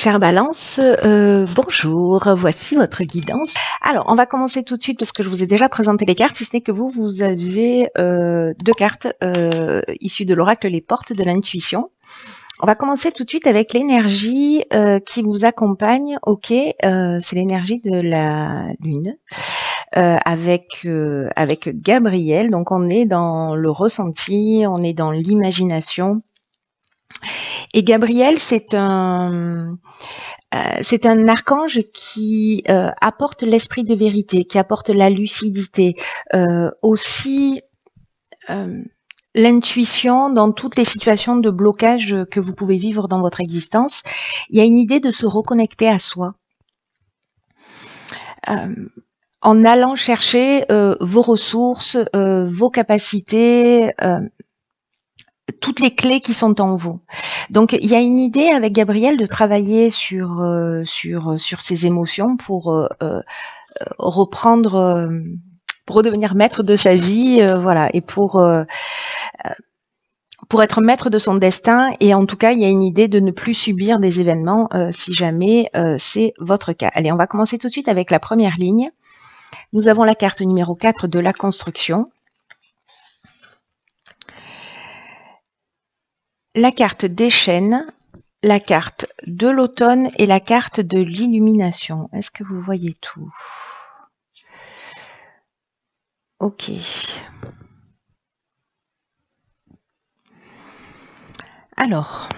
Chère Balance, bonjour, voici votre guidance. Alors, on va commencer tout de suite parce que je vous ai déjà présenté les cartes, si ce n'est que vous avez deux cartes issues de l'oracle Les Portes de l'Intuition. On va commencer tout de suite avec l'énergie qui vous accompagne. Ok, c'est l'énergie de la Lune avec Gabriel. Donc, on est dans le ressenti, on est dans l'imagination. Et Gabriel, c'est un archange qui apporte l'esprit de vérité, qui apporte la lucidité, aussi l'intuition dans toutes les situations de blocage que vous pouvez vivre dans votre existence. Il y a une idée de se reconnecter à soi. En allant chercher vos ressources, vos capacités, toutes les clés qui sont en vous. Donc, il y a une idée avec Gabriel de travailler sur ses émotions pour reprendre, pour redevenir maître de sa vie, voilà, et pour être maître de son destin. Et en tout cas, il y a une idée de ne plus subir des événements si jamais c'est votre cas. Allez, on va commencer tout de suite avec la première ligne. Nous avons la carte numéro 4 de la construction. La carte des chênes, la carte de l'automne et la carte de l'illumination. Est-ce que vous voyez tout? Ok. Alors,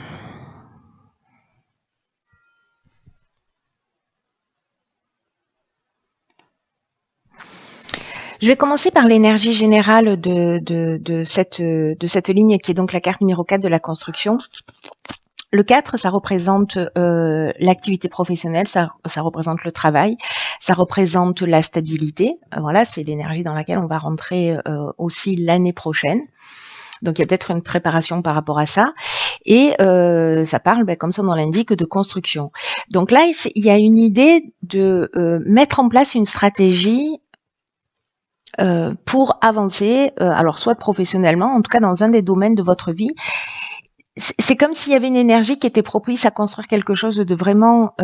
je vais commencer par l'énergie générale de cette ligne qui est donc la carte numéro 4 de la construction. Le 4, ça représente l'activité professionnelle, ça représente le travail, ça représente la stabilité. Voilà, c'est l'énergie dans laquelle on va rentrer aussi l'année prochaine. Donc, il y a peut-être une préparation par rapport à ça. Et ça parle, comme son nom l'indique, de construction. Donc là, il y a une idée de mettre en place une stratégie pour avancer, alors soit professionnellement, en tout cas dans un des domaines de votre vie. C'est comme s'il y avait une énergie qui était propice à construire quelque chose de vraiment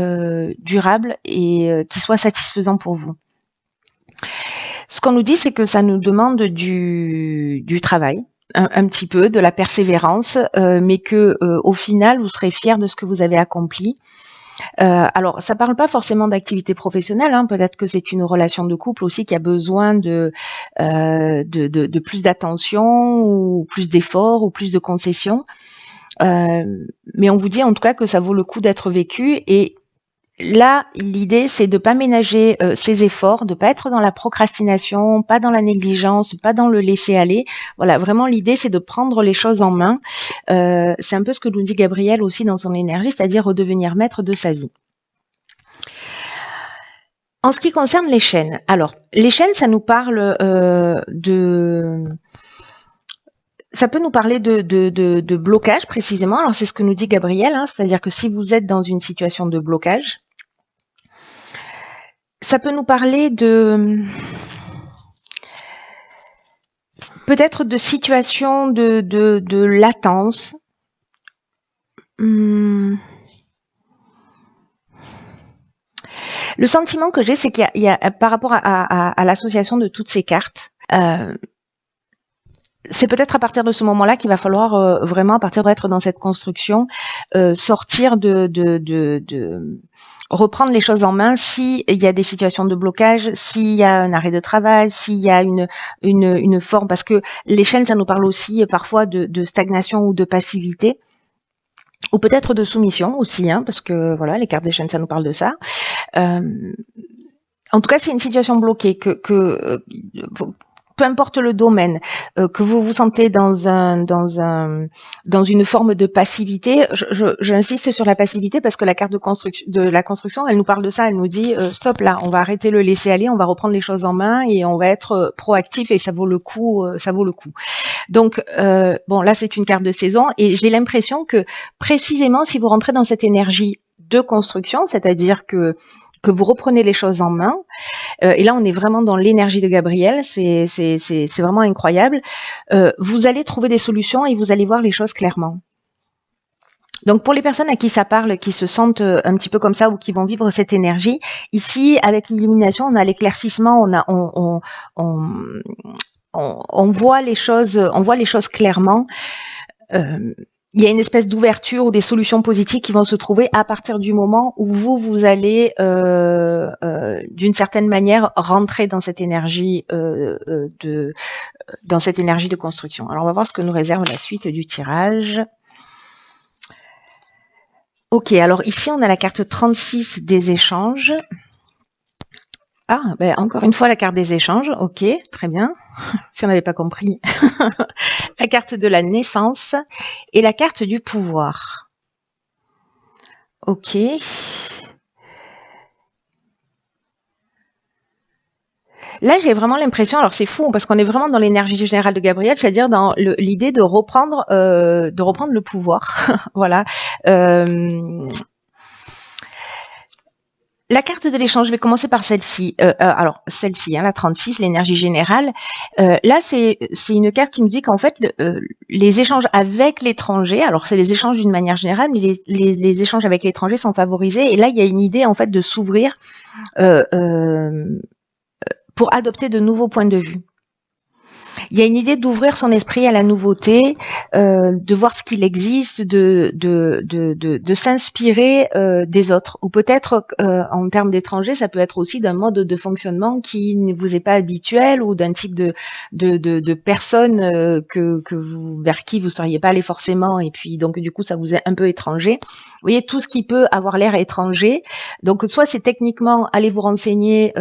durable et qui soit satisfaisant pour vous. Ce qu'on nous dit, c'est que ça nous demande du travail, un petit peu, de la persévérance, mais que au final, vous serez fiers de ce que vous avez accompli. Alors, ça parle pas forcément d'activité professionnelle, hein. Peut-être que c'est une relation de couple aussi qui a besoin de plus d'attention ou plus d'efforts ou plus de concessions. Mais on vous dit en tout cas que ça vaut le coup d'être vécu. Et là, l'idée, c'est de pas ménager ses efforts, de pas être dans la procrastination, pas dans la négligence, pas dans le laisser-aller. Voilà, vraiment, l'idée, c'est de prendre les choses en main. C'est un peu ce que nous dit Gabriel aussi dans son énergie, c'est-à-dire redevenir maître de sa vie. En ce qui concerne les chaînes, alors, les chaînes, ça nous parle ça peut nous parler de blocage précisément. Alors, c'est ce que nous dit Gabriel, hein, c'est-à-dire que si vous êtes dans une situation de blocage, ça peut nous parler peut-être de situation de latence. Le sentiment que j'ai, c'est qu'il y a par rapport à l'association de toutes ces cartes, c'est peut-être à partir de ce moment-là qu'il va falloir vraiment, à partir d'être dans cette construction, sortir reprendre les choses en main s'il y a des situations de blocage, s'il y a un arrêt de travail, s'il y a une forme, parce que les chaînes, ça nous parle aussi parfois de stagnation ou de passivité, ou peut-être de soumission aussi, hein, parce que voilà, les cartes des chaînes, ça nous parle de ça. En tout cas, c'est une situation bloquée peu importe le domaine, que vous vous sentez dans une forme de passivité. J'insiste sur la passivité parce que la carte de la construction, elle nous parle de ça. Elle nous dit stop là, on va arrêter le laisser aller, on va reprendre les choses en main et on va être proactif et ça vaut le coup. Donc bon, là c'est une carte de saison et j'ai l'impression que précisément si vous rentrez dans cette énergie de construction, c'est-à-dire que vous reprenez les choses en main. Et là, on est vraiment dans l'énergie de Gabriel. C'est vraiment incroyable. Vous allez trouver des solutions et vous allez voir les choses clairement. Donc pour les personnes à qui ça parle, qui se sentent un petit peu comme ça ou qui vont vivre cette énergie, ici avec l'illumination, on a l'éclaircissement, on voit les choses, clairement. Il y a une espèce d'ouverture ou des solutions positives qui vont se trouver à partir du moment où vous allez d'une certaine manière rentrer dans cette énergie de construction. Alors on va voir ce que nous réserve la suite du tirage. Ok, alors ici on a la carte 36 des échanges. Ah, ben encore une fois la carte des échanges, ok, très bien, si on n'avait pas compris. La carte de la naissance et la carte du pouvoir. Ok. Là, j'ai vraiment l'impression, alors c'est fou, parce qu'on est vraiment dans l'énergie générale de Gabriel, c'est-à-dire dans l'idée de reprendre le pouvoir. Voilà. La carte de l'échange, je vais commencer par celle-ci. Alors, celle-ci, hein, la 36, l'énergie générale. Là, c'est une carte qui nous dit qu'en fait, les échanges avec l'étranger, alors c'est les échanges d'une manière générale, mais les échanges avec l'étranger sont favorisés. Et là, il y a une idée, en fait, de s'ouvrir pour adopter de nouveaux points de vue. Il y a une idée d'ouvrir son esprit à la nouveauté, de voir ce qu'il existe, de s'inspirer des autres. Ou peut-être, en termes d'étrangers, ça peut être aussi d'un mode de fonctionnement qui ne vous est pas habituel ou d'un type de personne vers qui vous ne seriez pas allé forcément. Et puis, donc, du coup, ça vous est un peu étranger. Vous voyez, tout ce qui peut avoir l'air étranger. Donc, soit c'est techniquement, allez vous renseigner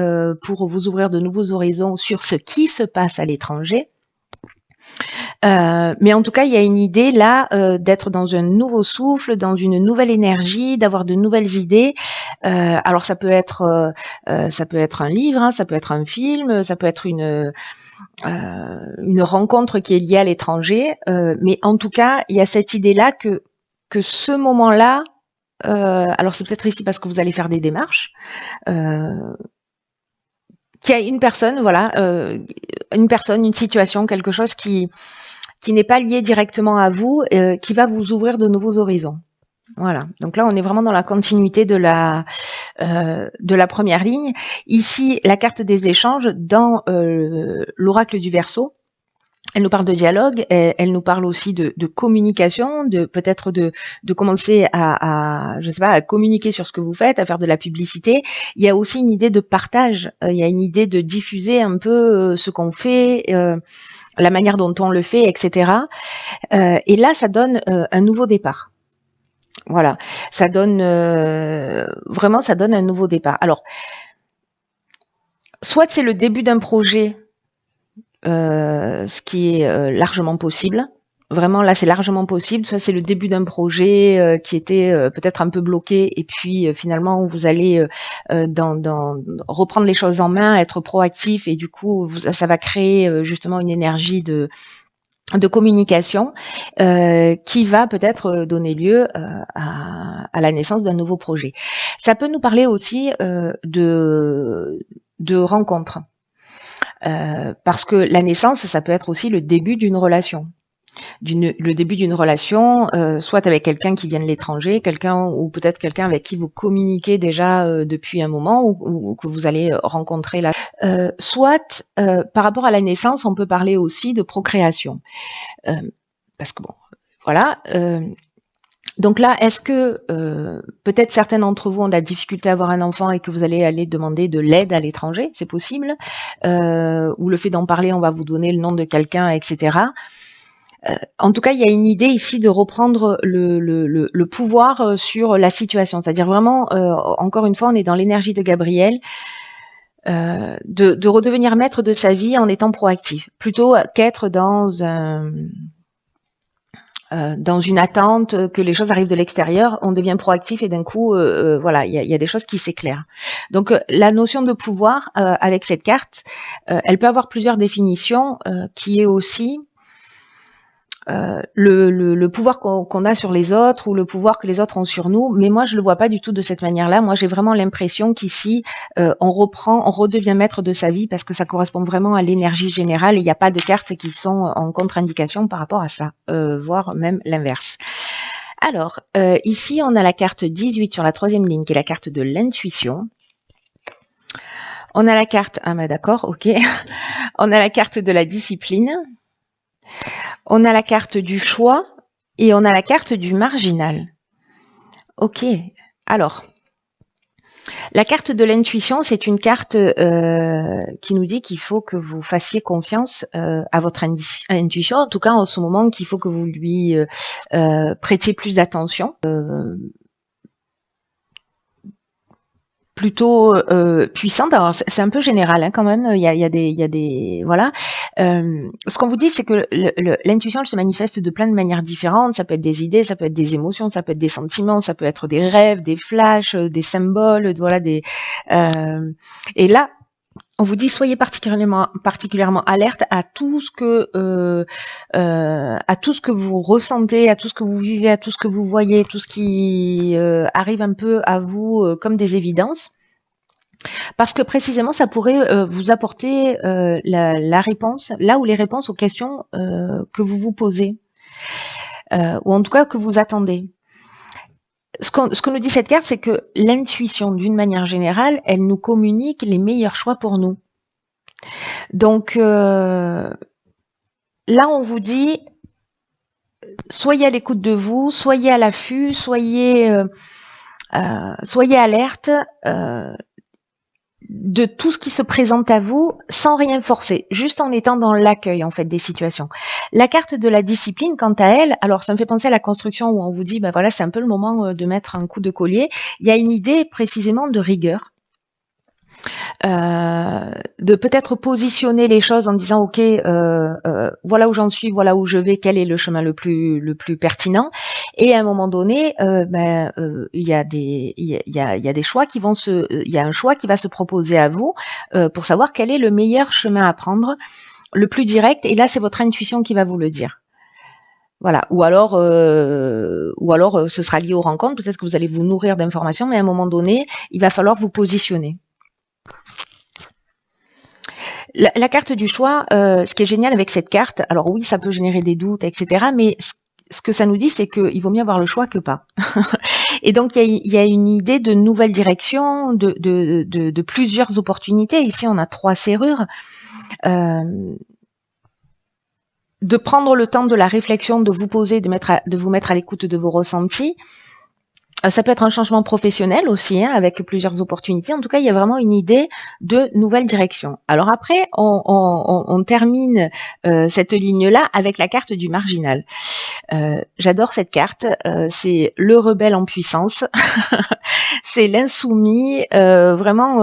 pour vous ouvrir de nouveaux horizons sur ce qui se passe à l'étranger. Mais en tout cas, il y a une idée là d'être dans un nouveau souffle, dans une nouvelle énergie, d'avoir de nouvelles idées. Alors ça peut être un livre, hein, ça peut être un film, ça peut être une rencontre qui est liée à l'étranger. Mais en tout cas, il y a cette idée-là que ce moment-là, alors c'est peut-être ici parce que vous allez faire des démarches. Qu'il y a une personne, voilà, une situation, quelque chose qui n'est pas lié directement à vous, qui va vous ouvrir de nouveaux horizons. Voilà. Donc là, on est vraiment dans la continuité de la première ligne. Ici, la carte des échanges dans l'oracle du Verseau. Elle nous parle de dialogue, elle nous parle aussi de communication, de peut-être de commencer à je sais pas, à communiquer sur ce que vous faites, à faire de la publicité. Il y a aussi une idée de partage, il y a une idée de diffuser un peu ce qu'on fait, la manière dont on le fait, etc. Et là, ça donne un nouveau départ. Voilà, ça donne vraiment, ça donne un nouveau départ. Alors, soit c'est le début d'un projet, ce qui est largement possible. Vraiment, là, c'est largement possible. Soit c'est le début d'un projet qui était peut-être un peu bloqué, et puis finalement, vous allez reprendre les choses en main, être proactif, et du coup, ça va créer justement une énergie de communication qui va peut-être donner lieu à la naissance d'un nouveau projet. Ça peut nous parler aussi de rencontres. Parce que la naissance, ça peut être aussi le début d'une relation. Le début d'une relation, soit avec quelqu'un qui vient de l'étranger, ou peut-être quelqu'un avec qui vous communiquez déjà depuis un moment, ou que vous allez rencontrer là. Soit, par rapport à la naissance, on peut parler aussi de procréation. Parce que bon, voilà. Donc là, est-ce que peut-être certains d'entre vous ont de la difficulté à avoir un enfant et que vous allez aller demander de l'aide à l'étranger, c'est possible, ou le fait d'en parler, on va vous donner le nom de quelqu'un, etc. En tout cas, il y a une idée ici de reprendre le pouvoir sur la situation, c'est-à-dire vraiment, encore une fois, on est dans l'énergie de Gabriel, de redevenir maître de sa vie en étant proactif, plutôt qu'être dans une attente que les choses arrivent de l'extérieur. On devient proactif et d'un coup, voilà, il y a des choses qui s'éclairent. Donc, la notion de pouvoir avec cette carte, elle peut avoir plusieurs définitions, qui est aussi le pouvoir qu'on a sur les autres ou le pouvoir que les autres ont sur nous. Mais moi, je le vois pas du tout de cette manière-là. Moi, j'ai vraiment l'impression qu'ici, on redevient maître de sa vie parce que ça correspond vraiment à l'énergie générale. Il n'y a pas de cartes qui sont en contre-indication par rapport à ça, voire même l'inverse. Alors, ici, on a la carte 18 sur la 3e ligne, qui est la carte de l'intuition. On a la carte, ah ben d'accord, ok. On a la carte de la discipline. On a la carte du choix et on a la carte du marginal. Ok, alors, la carte de l'intuition, c'est une carte qui nous dit qu'il faut que vous fassiez confiance à votre intuition, en tout cas en ce moment qu'il faut que vous lui prêtiez plus d'attention. Plutôt puissante. Alors c'est un peu général hein, quand même. Il y a des voilà. Ce qu'on vous dit, c'est que l'intuition, elle se manifeste de plein de manières différentes. Ça peut être des idées, ça peut être des émotions, ça peut être des sentiments, ça peut être des rêves, des flashs, des symboles, voilà des. Et là, on vous dit soyez particulièrement alerte à tout ce que vous ressentez, à tout ce que vous vivez, à tout ce que vous voyez, tout ce qui arrive un peu à vous comme des évidences. Parce que précisément, ça pourrait vous apporter la réponse, là où les réponses aux questions que vous vous posez, ou en tout cas que vous attendez. Ce que nous dit cette carte, c'est que l'intuition, d'une manière générale, elle nous communique les meilleurs choix pour nous. Donc là, on vous dit, soyez à l'écoute de vous, soyez à l'affût, soyez alerte de tout ce qui se présente à vous sans rien forcer, juste en étant dans l'accueil en fait des situations. La carte de la discipline, quant à elle, alors ça me fait penser à la construction où on vous dit, ben voilà, c'est un peu le moment de mettre un coup de collier. Il y a une idée précisément de rigueur. De peut-être positionner les choses en disant ok voilà où j'en suis, voilà où je vais, quel est le chemin le plus pertinent, et à un moment donné il y a des choix qui vont il y a un choix qui va se proposer à vous pour savoir quel est le meilleur chemin à prendre, le plus direct, et là c'est votre intuition qui va vous le dire. Voilà, ou alors ce sera lié aux rencontres, peut-être que vous allez vous nourrir d'informations, mais à un moment donné il va falloir vous positionner. La carte du choix, ce qui est génial avec cette carte, alors oui, ça peut générer des doutes, etc. Mais ce que ça nous dit, c'est qu'il vaut mieux avoir le choix que pas. Et donc, il y a une idée de nouvelle direction, de plusieurs opportunités. Ici, on a 3 serrures. De prendre le temps de la réflexion, de vous poser, de vous mettre à l'écoute de vos ressentis. Ça peut être un changement professionnel aussi, hein, avec plusieurs opportunités. En tout cas, il y a vraiment une idée de nouvelle direction. Alors après, on termine cette ligne-là avec la carte du marginal. J'adore cette carte. C'est le rebelle en puissance. C'est l'insoumis. Vraiment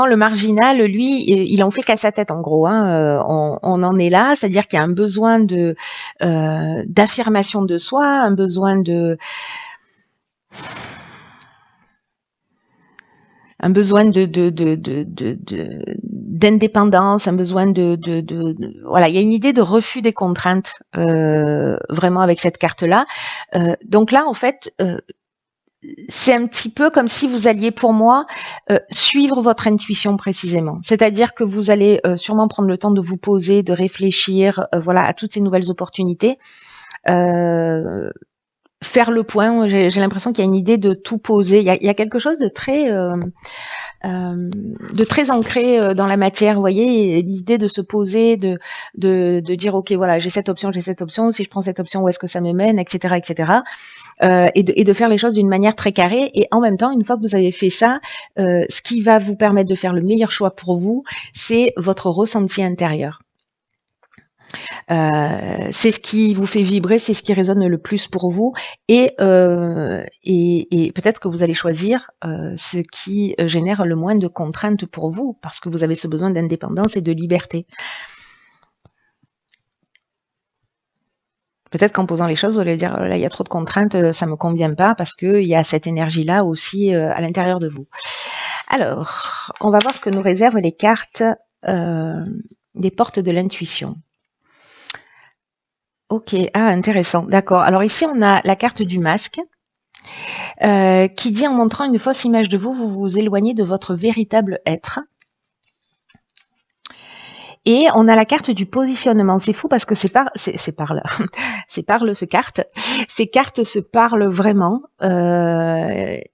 le marginal, lui, il en fait qu'à sa tête en gros. Hein. On en est là, c'est-à-dire qu'il y a un besoin d'affirmation de soi, un besoin d'indépendance, un besoin voilà, il y a une idée de refus des contraintes vraiment avec cette carte-là. Donc là, en fait. C'est un petit peu comme si vous alliez, pour moi, suivre votre intuition précisément. C'est-à-dire que vous allez sûrement prendre le temps de vous poser, de réfléchir, voilà, à toutes ces nouvelles opportunités. Faire le point. J'ai l'impression qu'il y a une idée de tout poser. Il y a quelque chose de très ancré dans la matière, vous voyez, l'idée de se poser, de dire ok, voilà, j'ai cette option, si je prends cette option, où est-ce que ça me mène, etc., etc. Et de faire les choses d'une manière très carrée. Et en même temps, une fois que vous avez fait ça, ce qui va vous permettre de faire le meilleur choix pour vous, c'est votre ressenti intérieur. C'est ce qui vous fait vibrer, c'est ce qui résonne le plus pour vous, et peut-être que vous allez choisir ce qui génère le moins de contraintes pour vous, parce que vous avez ce besoin d'indépendance et de liberté. Peut-être qu'en posant les choses, vous allez dire là, il y a trop de contraintes, ça me convient pas, parce qu'il y a cette énergie-là aussi à l'intérieur de vous. Alors, on va voir ce que nous réservent les cartes des portes de l'intuition. Ok, intéressant, d'accord. Alors ici, on a la carte du masque qui dit, en montrant une fausse image de vous, vous vous éloignez de votre véritable être. Et on a la carte du positionnement. C'est fou parce que c'est parle ce carte. Ces cartes se parlent vraiment.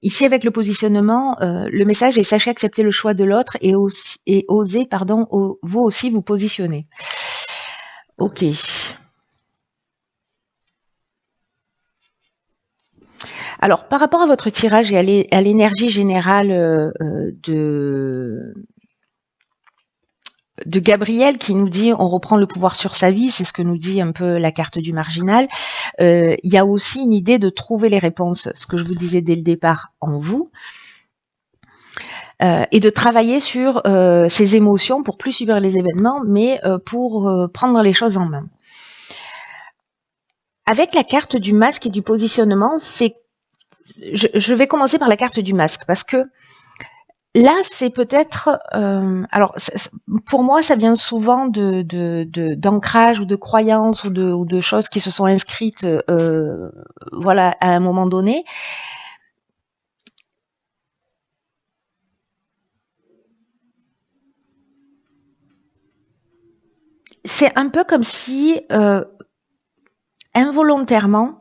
Ici, avec le positionnement, le message est sachez accepter le choix de l'autre et oser, vous aussi vous positionner. Ok. Alors, par rapport à votre tirage et à l'énergie générale de Gabriel qui nous dit on reprend le pouvoir sur sa vie, c'est ce que nous dit un peu la carte du marginal. Il y a aussi une idée de trouver les réponses, ce que je vous disais dès le départ, en vous. Et de travailler sur ses émotions pour plus subir les événements, mais pour prendre les choses en main. Avec la carte du masque et du positionnement, je vais commencer par la carte du masque parce que là, c'est peut-être, alors pour moi, ça vient souvent d'ancrage ou de croyances ou de choses qui se sont inscrites, voilà, à un moment donné. C'est un peu comme si involontairement,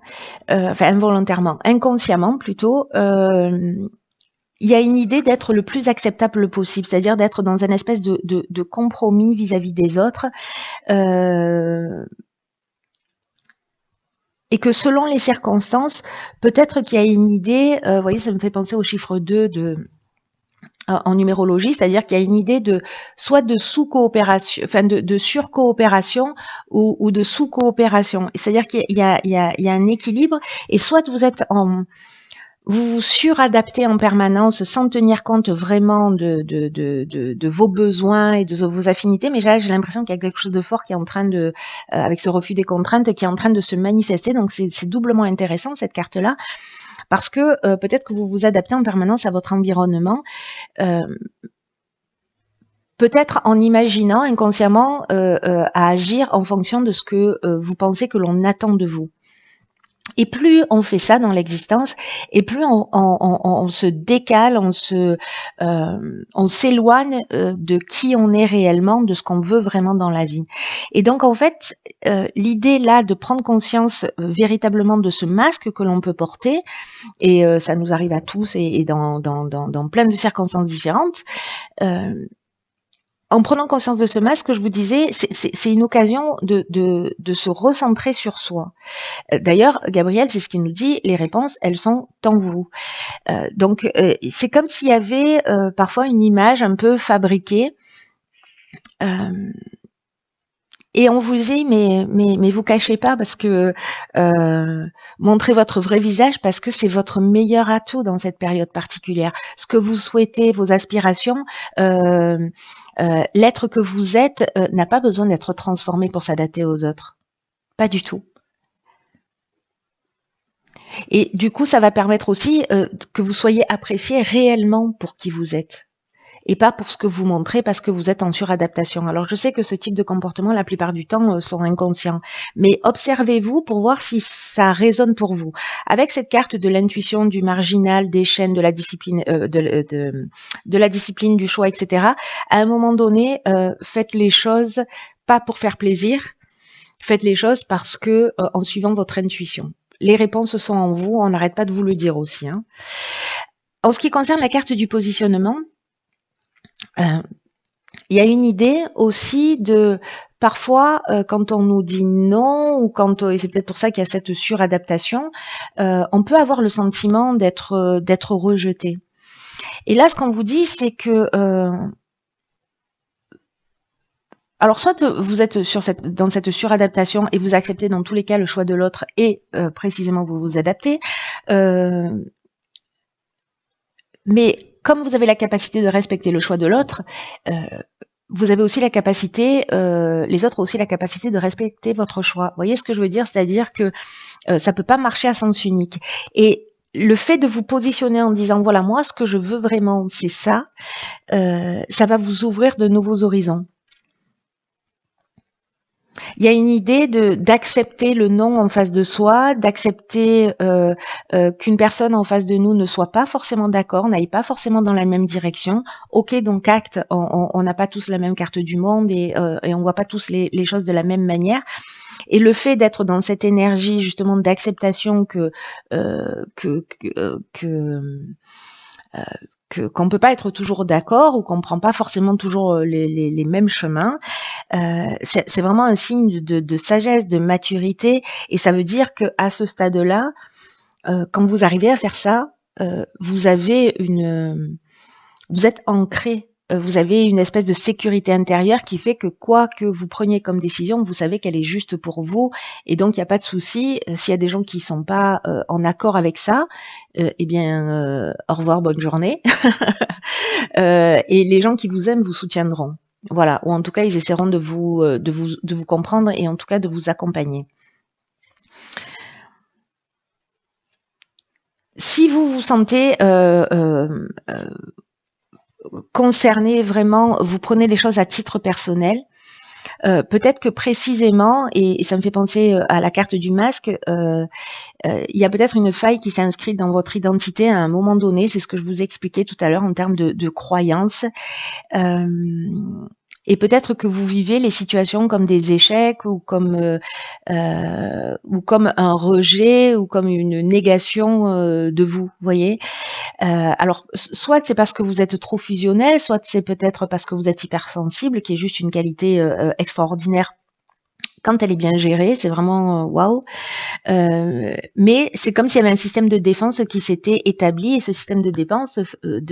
inconsciemment plutôt, il y a une idée d'être le plus acceptable possible, c'est-à-dire d'être dans une espèce de compromis vis-à-vis des autres, et que selon les circonstances, peut-être qu'il y a une idée, vous voyez, ça me fait penser au chiffre 2 en numérologie, c'est-à-dire qu'il y a une idée soit de sous-coopération, enfin de sur-coopération ou de sous-coopération. C'est-à-dire qu'il y a un équilibre, et soit vous vous suradaptez en permanence sans tenir compte vraiment de vos besoins et de vos affinités, mais là j'ai l'impression qu'il y a quelque chose de fort qui est en train avec ce refus des contraintes, qui est en train de se manifester. Donc c'est doublement intéressant cette carte-là, parce que peut-être que vous vous adaptez en permanence à votre environnement, peut-être en imaginant inconsciemment à agir en fonction de ce que vous pensez que l'on attend de vous. Et plus on fait ça dans l'existence, et plus on se décale, on s'éloigne de qui on est réellement, de ce qu'on veut vraiment dans la vie. Et donc en fait, l'idée là de prendre conscience véritablement de ce masque que l'on peut porter, et ça nous arrive à tous et dans plein de circonstances différentes. En prenant conscience de ce masque, je vous disais, c'est une occasion de se recentrer sur soi. D'ailleurs, Gabriel, c'est ce qu'il nous dit, les réponses, elles sont en vous. Donc, c'est comme s'il y avait parfois une image un peu fabriquée, et on vous dit, mais vous cachez pas, parce que montrez votre vrai visage, parce que c'est votre meilleur atout dans cette période particulière. Ce que vous souhaitez, vos aspirations, l'être que vous êtes n'a pas besoin d'être transformé pour s'adapter aux autres. Pas du tout. Et du coup, ça va permettre aussi que vous soyez apprécié réellement pour qui vous êtes, et pas pour ce que vous montrez parce que vous êtes en suradaptation. Alors je sais que ce type de comportement, la plupart du temps, sont inconscients, mais observez-vous pour voir si ça résonne pour vous. Avec cette carte de l'intuition, du marginal, des chaînes, de la discipline, de la discipline, du choix, etc., à un moment donné, faites les choses pas pour faire plaisir, faites les choses parce que en suivant votre intuition. Les réponses sont en vous, on n'arrête pas de vous le dire aussi. Hein. En ce qui concerne la carte du positionnement, il y a une idée aussi de parfois quand on nous dit non, ou et c'est peut-être pour ça qu'il y a cette suradaptation, on peut avoir le sentiment d'être rejeté. Et là, ce qu'on vous dit, c'est que alors soit vous êtes dans cette suradaptation et vous acceptez dans tous les cas le choix de l'autre et précisément vous vous adaptez, mais comme vous avez la capacité de respecter le choix de l'autre, vous avez aussi la capacité, les autres ont aussi la capacité de respecter votre choix. Vous voyez ce que je veux dire? C'est-à-dire que ça peut pas marcher à sens unique. Et le fait de vous positionner en disant voilà, moi ce que je veux vraiment c'est ça, ça va vous ouvrir de nouveaux horizons. Il y a une idée d'accepter le non en face de soi, d'accepter qu'une personne en face de nous ne soit pas forcément d'accord, n'aille pas forcément dans la même direction. Ok, donc acte, on n'a pas tous la même carte du monde et on voit pas tous les choses de la même manière. Et le fait d'être dans cette énergie justement d'acceptation qu'on peut pas être toujours d'accord ou qu'on prend pas forcément toujours les mêmes chemins, c'est vraiment un signe de sagesse, de maturité, et ça veut dire que à ce stade-là, quand vous arrivez à faire ça, vous avez vous êtes ancré. Vous avez une espèce de sécurité intérieure qui fait que quoi que vous preniez comme décision, vous savez qu'elle est juste pour vous, et donc il n'y a pas de souci. S'il y a des gens qui sont pas en accord avec ça, eh bien, au revoir, bonne journée. Et les gens qui vous aiment vous soutiendront. Voilà, ou en tout cas, ils essaieront de vous comprendre et en tout cas de vous accompagner. Si vous vous sentez concerné vraiment, vous prenez les choses à titre personnel, peut-être que précisément, et ça me fait penser à la carte du masque, il y a peut-être une faille qui s'est inscrite dans votre identité à un moment donné, c'est ce que je vous expliquais tout à l'heure en termes de croyances. Et peut-être que vous vivez les situations comme des échecs ou comme un rejet ou comme une négation de vous, voyez. Alors, soit c'est parce que vous êtes trop fusionnel, soit c'est peut-être parce que vous êtes hypersensible, qui est juste une qualité extraordinaire quand elle est bien gérée. C'est vraiment waouh. Mais c'est comme s'il y avait un système de défense qui s'était établi, et ce système de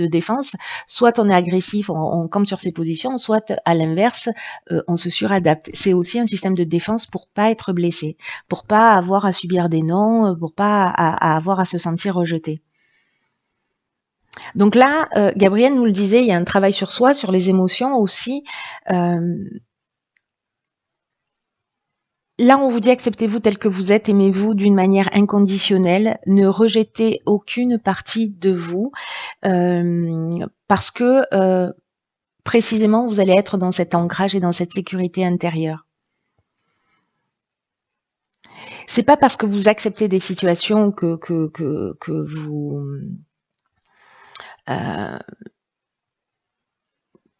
défense, soit on est agressif, on campe sur ses positions, soit à l'inverse, on se suradapte. C'est aussi un système de défense pour pas être blessé, pour pas avoir à subir des non, pour pas à avoir à se sentir rejeté. Donc là, Gabriel nous le disait, il y a un travail sur soi, sur les émotions aussi. Là, on vous dit acceptez-vous tel que vous êtes, aimez-vous d'une manière inconditionnelle, ne rejetez aucune partie de vous, parce que précisément, vous allez être dans cet ancrage et dans cette sécurité intérieure. C'est pas parce que vous acceptez des situations que vous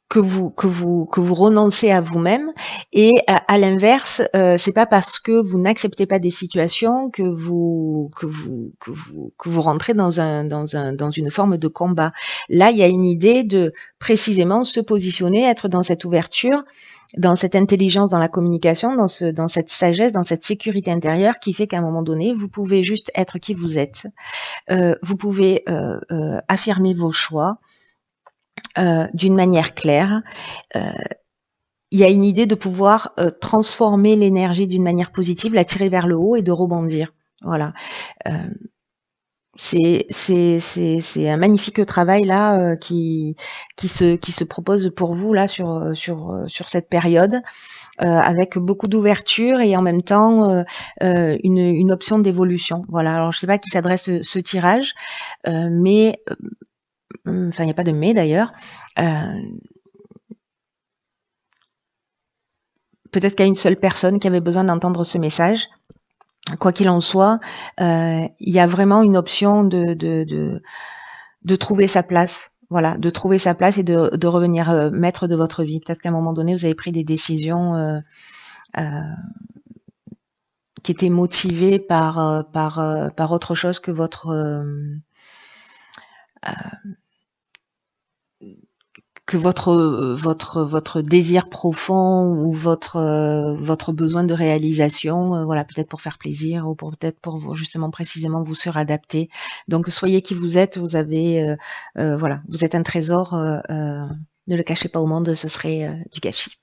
que vous renoncez à vous-même, et à l'inverse, c'est pas parce que vous n'acceptez pas des situations que vous rentrez dans une forme de combat. Là, il y a une idée de précisément se positionner, être dans cette ouverture, dans cette intelligence dans la communication, dans cette sagesse, dans cette sécurité intérieure qui fait qu'à un moment donné, vous pouvez juste être qui vous êtes. Vous pouvez affirmer vos choix d'une manière claire. Il y a une idée de pouvoir transformer l'énergie d'une manière positive, la tirer vers le haut et de rebondir. Voilà. C'est un magnifique travail là qui se propose pour vous là sur cette période, avec beaucoup d'ouverture et en même temps une option d'évolution. Voilà. Alors je sais pas à qui s'adresse ce tirage, mais enfin il n'y a pas de mais d'ailleurs. Peut-être qu'il y a une seule personne qui avait besoin d'entendre ce message. Quoi qu'il en soit, il y a vraiment une option de trouver sa place. Voilà, de trouver sa place et de revenir maître de votre vie. Peut-être qu'à un moment donné, vous avez pris des décisions qui étaient motivées par autre chose que votre désir profond ou votre besoin de réalisation, voilà, peut-être pour faire plaisir ou peut-être pour justement précisément vous suradapter. Donc soyez qui vous êtes, vous avez voilà, vous êtes un trésor, ne le cachez pas au monde, ce serait du gâchis.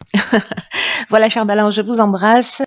Voilà, chère Balance, je vous embrasse.